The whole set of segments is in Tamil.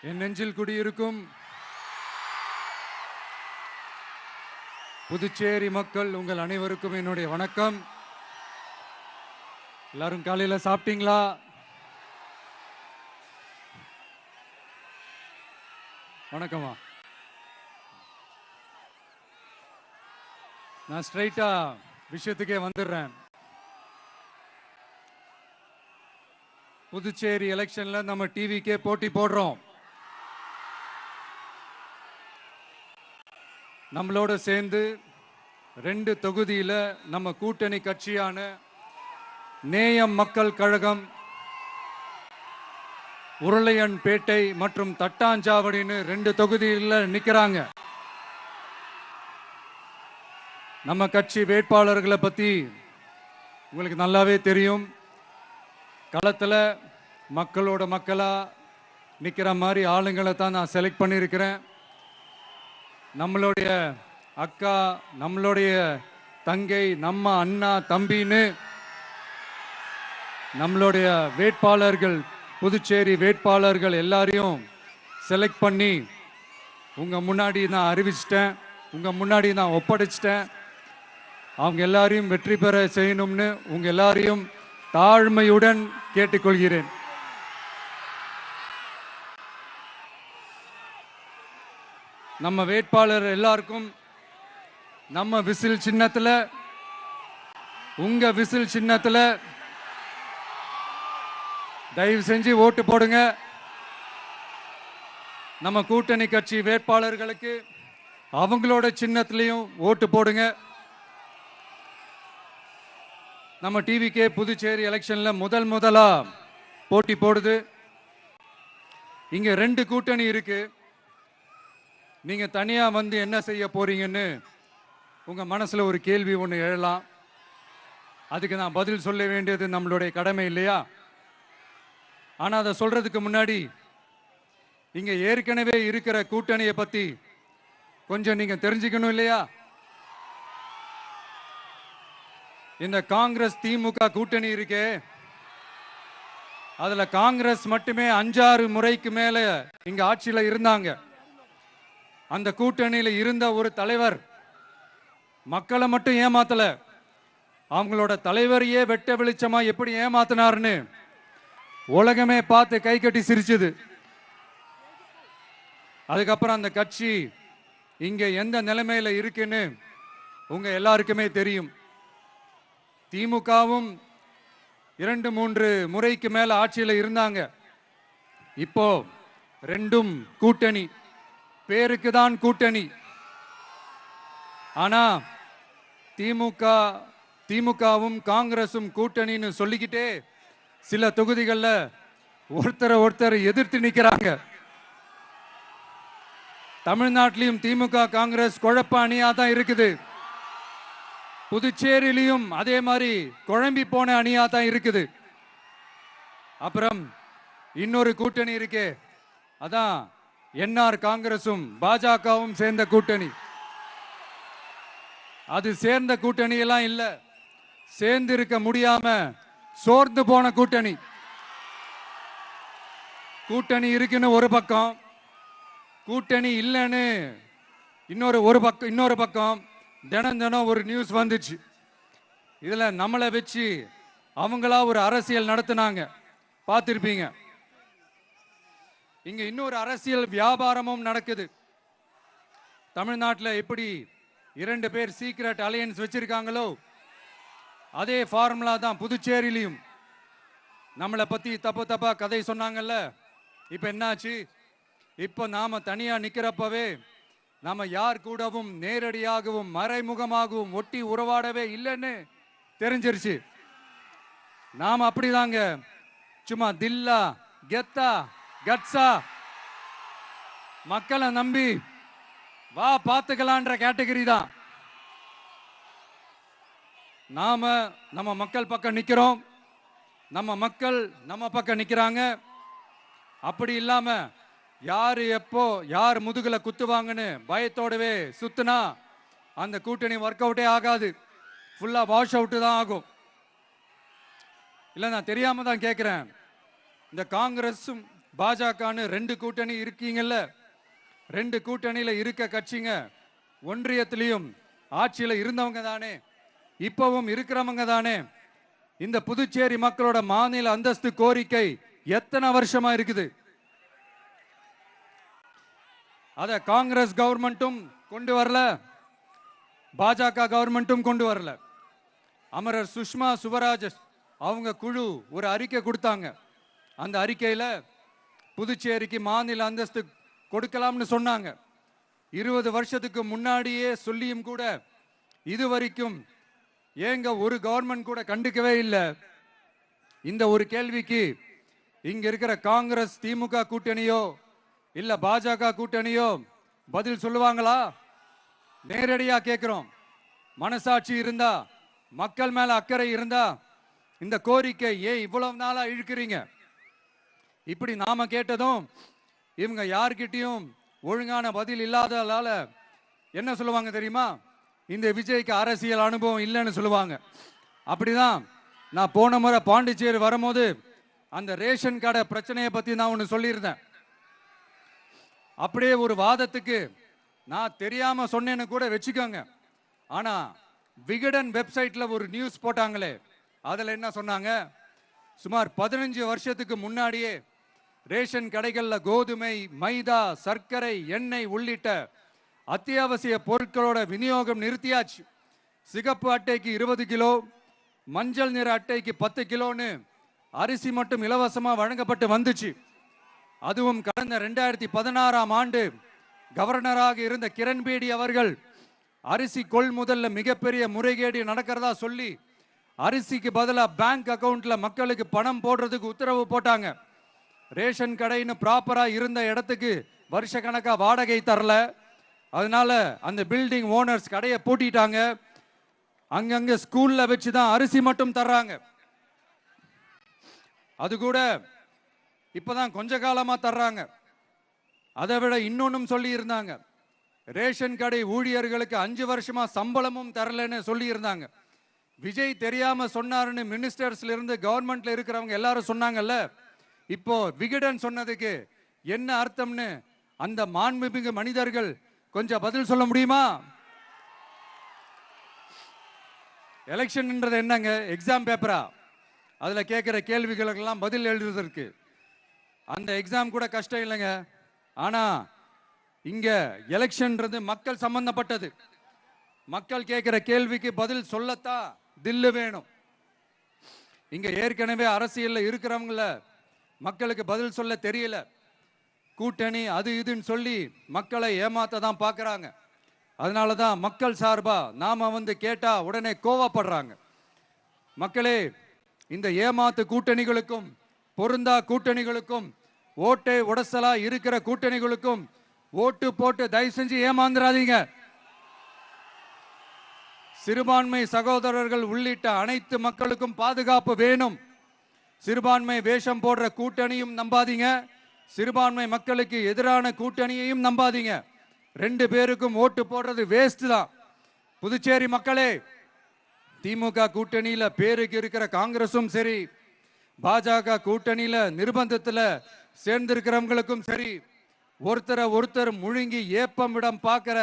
என் நெஞ்சில் குடியிருக்கும் புதுச்சேரி மக்கள் உங்கள் அனைவருக்கும் என்னுடைய வணக்கம். எல்லாரும் காலையில சாப்பிட்டீங்களா? வணக்கமா. நான் ஸ்ட்ரைட்டா விஷயத்துக்கே வந்துடுறேன். புதுச்சேரி எலெக்ஷன்ல நம்ம டிவிக்கே போட்டி போடுறோம். நம்மளோட சேர்ந்து 2 தொகுதியில நம்ம கூட்டணி கட்சியான நேயம் மக்கள் கழகம், உருளையன்பேட்டை மற்றும் தட்டாஞ்சாவடின்னு 2 தொகுதியில் நிக்கிறாங்க. நம்ம கட்சி வேட்பாளர்களை பத்தி உங்களுக்கு நல்லாவே தெரியும். களத்தில் மக்களோட மக்களா நிக்கிற மாதிரி ஆளுங்களை தான் நான் செலக்ட் பண்ணியிருக்கிறேன். நம்மளுடைய அக்கா, நம்மளுடைய தங்கை, நம்ம அண்ணா தம்பின்னு நம்மளுடைய வேட்பாளர்கள், புதுச்சேரி வேட்பாளர்கள் எல்லாரையும் செலக்ட் பண்ணி உங்க முன்னாடி நான் அறிவிச்சிட்டேன், உங்க முன்னாடி நான் ஒப்படைச்சிட்டேன். அவங்க எல்லாரையும் வெற்றி பெற செய்யணும்னு உங்க எல்லாரையும் தாழ்மையுடன் கேட்டுக்கொள்கிறேன். நம்ம வேட்பாளர் எல்லாருக்கும் நம்ம விசில் சின்னத்துல, உங்க விசில் சின்னத்துல தயவு செஞ்சு ஓட்டு போடுங்க. நம்ம கூட்டணி கட்சி வேட்பாளர்களுக்கு அவங்களோட சின்னத்திலையும் ஓட்டு போடுங்க. நம்ம டிவிக்கே புதுச்சேரி எலெக்ஷன்ல முதலா போட்டி போடுது. இங்க 2 கூட்டணி இருக்கு. நீங்க தனியா வந்து என்ன செய்ய போறீங்கன்னு உங்க மனசுல ஒரு கேள்வி ஒன்று எழலாம். அதுக்கு நான் பதில் சொல்ல வேண்டியது நம்மளுடைய கடமை இல்லையா? ஆனா அதை சொல்றதுக்கு முன்னாடி இங்க ஏற்கனவே இருக்கிற கூட்டணியை பத்தி கொஞ்சம் நீங்க தெரிஞ்சுக்கணும் இல்லையா? இந்த காங்கிரஸ் திமுக கூட்டணி இருக்கே, அதுல காங்கிரஸ் மட்டுமே 5-6 முறைக்கு மேல இங்க ஆட்சியில இருந்தாங்க. அந்த கூட்டணியில இருந்த ஒரு தலைவர் மக்களை மட்டும் ஏமாத்தல, அவங்களோட தலைவரையே வெட்ட வெளிச்சமா எப்படி ஏமாத்தினார்னு உலகமே பார்த்து கை கட்டி சிரிச்சது. அதுக்கப்புறம் அந்த கட்சி இங்க எந்த நிலைமையில இருக்குன்னு உங்க எல்லாருக்குமே தெரியும். திமுகவும் 2-3 முறைக்கு மேல ஆட்சியில இருந்தாங்க. இப்போ 2ம் கூட்டணி, பேருக்கு தான் கூட்டணி. ஆனா திமுகவும் காங்கிரசும் கூட்டணின்னு சொல்லிக்கிட்டே சில தொகுதிகளில் ஒருத்தரை எதிர்த்து நிற்கிறாங்க. தமிழ்நாட்டிலையும் திமுக காங்கிரஸ் குழப்ப அணியா தான் இருக்குது. புதுச்சேரியிலையும் அதே மாதிரி குழம்பி போன அணியா தான் இருக்குது. அப்புறம் இன்னொரு கூட்டணி இருக்கே, அதான் என்ஆர் காங்கிரசும் பாஜகவும் சேர்ந்த கூட்டணி. அது சேர்ந்த கூட்டணி எல்லாம் இல்ல, சேர்ந்து இருக்க முடியாம சோர்ந்து போன கூட்டணி. கூட்டணி இருக்குன்னு ஒரு பக்கம், கூட்டணி இல்லைன்னு இன்னொரு பக்கம் தினம் ஒரு நியூஸ் வந்துச்சு. இதுல நம்மளை வச்சு அவங்களா ஒரு அரசியல் நடத்தினாங்க, பார்த்திருப்பீங்க. இங்க இன்னொரு அரசியல் வியாபாரமும் நடக்குது. தமிழ்நாட்டில் எப்படி 2 பேர் சீக்ரெட் அலையன்ஸ் வச்சிருக்காங்களோ, அதே ஃபார்முலா தான் புதுச்சேரியிலையும். நம்மளை பத்தி தப்பா கதை சொன்னாங்கல்ல, இப்ப என்னாச்சு? இப்ப நாம தனியா நிக்கிறப்பவே நாம யார் கூடவும் நேரடியாகவும் மறைமுகமாகவும் ஒட்டி உறவாடவே இல்லைன்னு தெரிஞ்சிருச்சு. நாம அப்படிதாங்க, சும்மா தில்லா கெத்தா கட்ஸா மக்களை நம்பி வா பார்த்துக்கலான்ற கேட்டகரி தான். நாம நம்ம மக்கள் பக்கம் நிக்கிறோம், நம்ம மக்கள் நம்ம பக்கம் நிக்கிறாங்க. அப்படி இல்லாம யாரு எப்போ யார் முதுகுல குத்துவாங்கன்னு பயத்தோடவே சுத்துனா அந்த கூட்டணி ஒர்க் அவுட்டே ஆகாது, ஃபுல்லா வாஷ் அவுட் தான் ஆகும். இல்ல நான் தெரியாம தான் கேட்கிறேன். இந்த காங்கிரஸும் பாஜகன்னு 2 கூட்டணி இருக்கீங்கல்ல, 2 கூட்டணியில இருக்க கட்சிங்க ஒன்றியத்திலையும் ஆட்சியில இருந்தவங்க தானே, இப்பவும் இருக்கிறவங்க தானே. இந்த புதுச்சேரி மக்களோட மாநில அந்தஸ்து கோரிக்கை எத்தனை வருஷமா இருக்குது? அத காங்கிரஸ் கவர்மெண்ட்டும் கொண்டு வரல, பாஜக கவர்மெண்ட்டும் கொண்டு வரல. அமரர் சுஷ்மா சுவராஜ் அவங்க குழு ஒரு அறிக்கை கொடுத்தாங்க. அந்த அறிக்கையில புதுச்சேரிக்கு மாநில அந்தஸ்து கொடுக்கலாம்னு சொன்னாங்க. 20 வருஷத்துக்கு முன்னாடியே சொல்லியும் கூட இதுவரைக்கும் ஏங்க ஒரு கவர்மெண்ட் கூட கண்டுக்கவே இல்லை. இந்த ஒரு கேள்விக்கு இங்க இருக்கிற காங்கிரஸ் திமுக கூட்டணியோ இல்ல பாஜக கூட்டணியோ பதில் சொல்லுவாங்களா? நேரடியா கேட்கிறோம். மனசாட்சி இருந்தா, மக்கள் மேல அக்கறை இருந்தா இந்த கோரிக்கை ஏன் இவ்வளவு நாளா இழுக்கிறீங்க? இப்படி நாம கேட்டதும் இவங்க யார்கிட்டயும் ஒழுங்கான பதில் இல்லாததால என்ன சொல்லுவாங்க தெரியுமா? இந்த விஜய்க்கு அரசியல் அனுபவம் இல்லைன்னு சொல்லுவாங்க. அப்படிதான் நான் போன முறை பாண்டிச்சேரி வரும்போது அந்த ரேஷன் கடை பிரச்சனையை பத்தி நான் ஒன்று சொல்லியிருந்தேன். அப்படியே ஒரு வாதத்துக்கு நான் தெரியாம சொன்னேன்னு கூட வச்சுக்கோங்க. ஆனா விகடன் வெப்சைட்ல ஒரு நியூஸ் போட்டாங்களே, அதுல என்ன சொன்னாங்க? சுமார் 15 வருஷத்துக்கு முன்னாடியே ரேஷன் கடைகள்ல கோதுமை, மைதா, சர்க்கரை, எண்ணெய் உள்ளிட்ட அத்தியாவசிய பொருட்களோட விநியோகம் நிறுத்தியாச்சு. சிகப்பு அட்டைக்கு 20 கிலோ, மஞ்சள் நிற அட்டைக்கு 10 கிலோன்னு அரிசி மட்டும் இலவசமா வழங்கப்பட்டு வந்துச்சு. அதுவும் கடந்த 2016ஆம் ஆண்டு கவர்னராக இருந்த கிரண்பேடி அவர்கள் அரிசி கொள்முதல்ல மிகப்பெரிய முறைகேடு நடக்கிறதா சொல்லி அரிசிக்கு பதிலாக பேங்க் அக்கவுண்ட்ல மக்களுக்கு பணம் போடுறதுக்கு உத்தரவு போட்டாங்க. ரேஷன் கடைன்னு ப்ராப்பரா இருந்த இடத்துக்கு வருஷ கணக்கா வாடகை தரல. அதனால அந்த பில்டிங் ஓனர்ஸ் கடையை பூட்டிட்டாங்க. அங்கங்க ஸ்கூல்ல வச்சுதான் அரிசி மட்டும் தர்றாங்க. அது கூட இப்பதான் கொஞ்ச காலமா தர்றாங்க. அதை விட இன்னொன்னும் சொல்லி இருந்தாங்க, ரேஷன் கடை ஊழியர்களுக்கு 5 வருஷமா சம்பளமும் தரலன்னு சொல்லி இருந்தாங்க. விஜய் தெரியாம சொன்னாருன்னு மினிஸ்டர்ஸ்ல இருந்து கவர்மெண்ட்ல இருக்கிறவங்க எல்லாரும் சொன்னாங்கல்ல. இப்போ விகடன் சொன்னதுக்கு என்ன அர்த்தம்னு அந்த மாண்புமிகு மனிதர்கள் கொஞ்சம் பதில் சொல்ல முடியுமா? எலெக்ஷன்ன்றது என்னங்க? எக்ஸாம் பேப்பரா? அதுல கேட்கிற கேள்விகளுக்கெல்லாம் பதில் எழுதுவதற்கு அந்த எக்ஸாம் கூட கஷ்டம் இல்லைங்க. ஆனா இங்க எலெக்ஷன்ன்றது மக்கள் சம்பந்தப்பட்டது. மக்கள் கேட்கிற கேள்விக்கு பதில் சொல்லத்தான் தில்லு வேணும். இங்க ஏற்கனவே அரசியல்ல இருக்கிறவங்கள மக்களுக்கு பதில் சொல்ல தெரியல. கூட்டணி அது இதுன்னு சொல்லி மக்களை ஏமாத்த தான் பார்க்கறாங்க. அதனாலதான் மக்கள் சார்பா நாம வந்து கேட்டா உடனே கோவப்படுறாங்க. மக்களே, இந்த ஏமாத்து கூட்டணிகளுக்கும் பொருந்தா கூட்டணிகளுக்கும் ஓட்டை உடசலா இருக்கிற கூட்டணிகளுக்கும் ஓட்டு போட்டு தயவு செஞ்சு ஏமாந்துடாதீங்க. சிறுபான்மை சகோதரர்கள் உள்ளிட்ட அனைத்து மக்களுக்கும் பாதுகாப்பு வேணும். சிறுபான்மை வேஷம் போடுற கூட்டணியும் நம்பாதீங்க, சிறுபான்மை மக்களுக்கு எதிரான கூட்டணியையும் நம்பாதீங்க. 2 பேருக்கும் ஓட்டு போடுறது வேஸ்ட் தான். புதுச்சேரி மக்களே, திமுக கூட்டணியில பேருக்கு இருக்கிற காங்கிரசும் சரி, பாஜக கூட்டணியில நிர்பந்தத்துல சேர்ந்திருக்கிறவங்களுக்கும் சரி, ஒருத்தர் முழுங்கி ஏப்பம் விடம் பார்க்கிற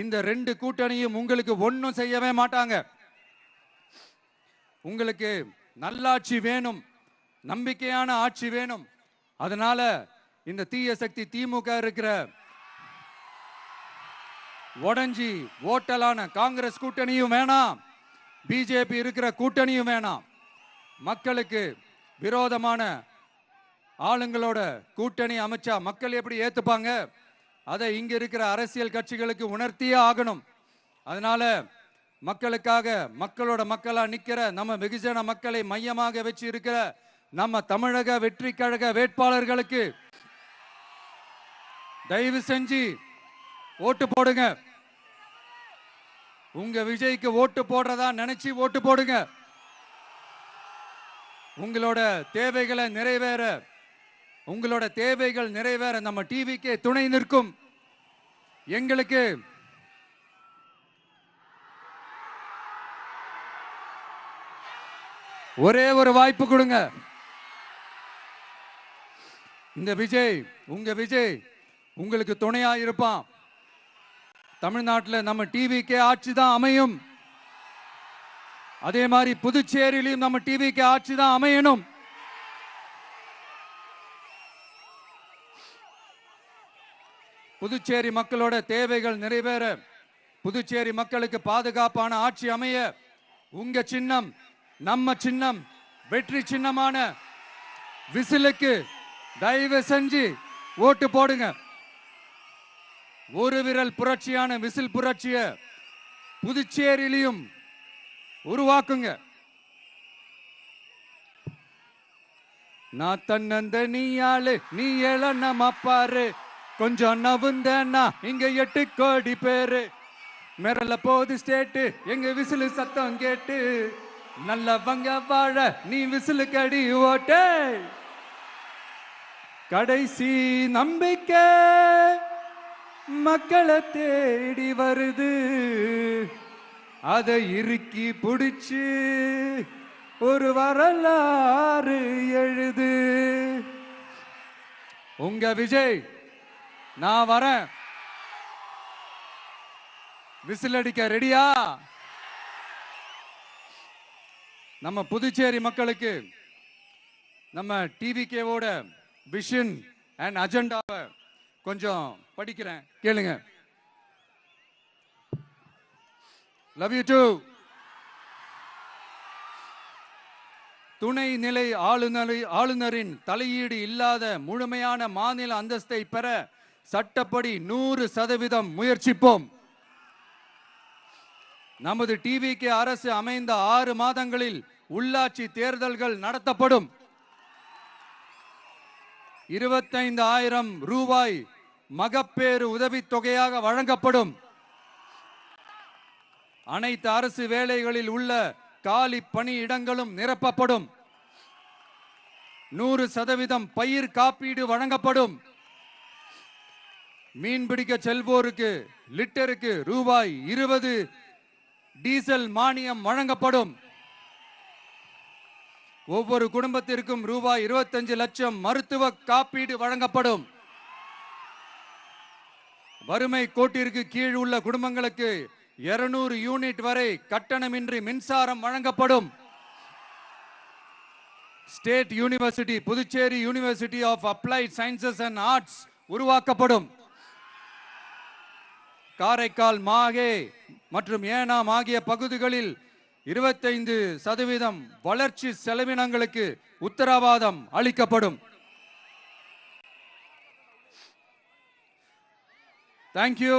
இந்த 2 கூட்டணியும் உங்களுக்கு ஒன்னும் செய்யவே மாட்டாங்க. உங்களுக்கு நல்லாட்சி வேணும், நம்பிக்கையான ஆட்சி வேணும். அதனால இந்த தீய சக்தி திமுக இருக்கிற உடஞ்சி ஓட்டலான காங்கிரஸ் கூட்டணியும் வேணாம், பிஜேபி இருக்கிற கூட்டணியும் வேணாம். மக்களுக்கு விரோதமான ஆளுங்களோட கூட்டணி அமைச்சா மக்கள் எப்படி ஏத்துப்பாங்க? அதை இங்க இருக்கிற அரசியல் கட்சிகளுக்கு உணர்த்தியே ஆகணும். அதனால மக்களுக்காக மக்களோட மக்களா நிக்கிற நம்ம வெகுஜன மக்களை மையமாக வச்சு இருக்கிற நம்ம தமிழக வெற்றி கழக வேட்பாளர்களுக்கு தயவு செஞ்சு ஓட்டு போடுங்க. உங்க விஜய்க்கு ஓட்டு போடுறதா நினைச்சு ஓட்டு போடுங்க. உங்களோட தேவைகளை நிறைவேற, உங்களோட தேவைகள் நிறைவேற நம்ம டிவிக்கே துணை நிற்கும். எங்களுக்கு ஒரே ஒரு வாய்ப்பு கொடுங்க. இந்த விஜய், உங்க விஜய் உங்களுக்கு துணையா இருப்பான். தமிழ்நாட்டில் நம்ம டிவிக்கே ஆட்சி தான் அமையும். அதே மாதிரி புதுச்சேரியிலும் நம்ம டிவிக்கு ஆட்சி தான் அமையணும். புதுச்சேரி மக்களோட தேவைகள் நிறைவேற, புதுச்சேரி மக்களுக்கு பாதுகாப்பான ஆட்சி அமைய உங்க சின்னம், நம்ம சின்னம், வெற்றி சின்னமான விசிலுக்கு தயவு செஞ்சு ஓட்டு போடுங்க. ஒரு விரல் புரட்சியான விசில் புரட்சிய புதுச்சேரியிலும் உருவாக்குங்க. நான் தன்னந்த நீ ஆளு, நீ எழ பாரு, கொஞ்சம் நவுந்தேன்னா இங்க 8 கோடி பேரு. மிரள போது ஸ்டேட்டு எங்க விசிலு சத்தம் கேட்டு, நல்லவங்க வாழ நீ விசிலு கடி ஓட்டே. கடைசி நம்பிக்கை மக்களை தேடி வருது, அதை இறுக்கி பிடிச்சு ஒரு வரலாறு எழுது. உங்க விஜய், நான் வரேன். விசில் அடிக்க ரெடியா? நம்ம புதுச்சேரி மக்களுக்கு நம்ம டிவிகேவோட விஷன் அண்ட் அஜெண்டாவை கொஞ்சம் படிக்கிறேன், கேளுங்க. Love you too. துணைநிலை ஆளுநரின் தலையீடு இல்லாத முழுமையான மாநில அந்தஸ்தை பெற சட்டப்படி 100% முயற்சிப்போம். நமது டிவிகே அரசு அமைந்த 6 மாதங்களில் உள்ளாட்சி தேர்தல்கள் நடத்தப்படும். 25,000 ரூபாய் மகப்பேறு உதவித்தொகையாக வழங்கப்படும். அனைத்து அரசு வேலைகளில் உள்ள காலி பணியிடங்களும் நிரப்பப்படும். 100% பயிர் காப்பீடு வழங்கப்படும். மீன்பிடிக்க செல்வோருக்கு லிட்டருக்கு ரூபாய் 20 டீசல் மானியம் வழங்கப்படும். ஒவ்வொரு குடும்பத்திற்கும் ரூபாய் 25 லட்சம் மருத்துவ காப்பீடு வழங்கப்படும். வறுமை கோட்டிற்கு கீழ் உள்ள குடும்பங்களுக்கு 200 யூனிட் வரை கட்டணமின்றி மின்சாரம் வழங்கப்படும். State university, Puducherry university of applied sciences and arts உருவாக்கப்படும். காரைக்கால், மாகே மற்றும் ஏனாம் ஆகிய பகுதிகளில் 25% வளர்ச்சி செலவினங்களுக்கு உத்தரவாதம் அளிக்கப்படும். தேங்க்யூ.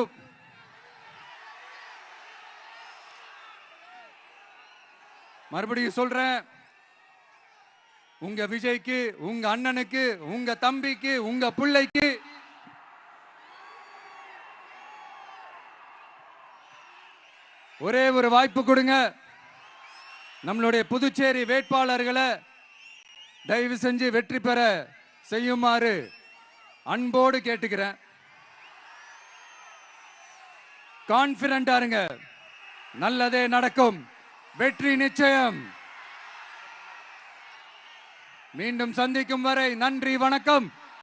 மறுபடியும் சொல்றேன், உங்க விஜய்க்கு, உங்க அண்ணனுக்கு, உங்க தம்பிக்கு, உங்க பிள்ளைக்கு ஒரே ஒரு வாய்ப்பு கொடுங்க. நம்மளுடைய புதுச்சேரி வேட்பாளர்களை தயவு செஞ்சு வெற்றி பெற செய்யுமாறு அன்போடு கேட்டுக்கிறேன். கான்பிடண்டா இருங்க, நல்லதே நடக்கும், வெற்றி நிச்சயம். மீண்டும் சந்திக்கும் வரை நன்றி, வணக்கம்.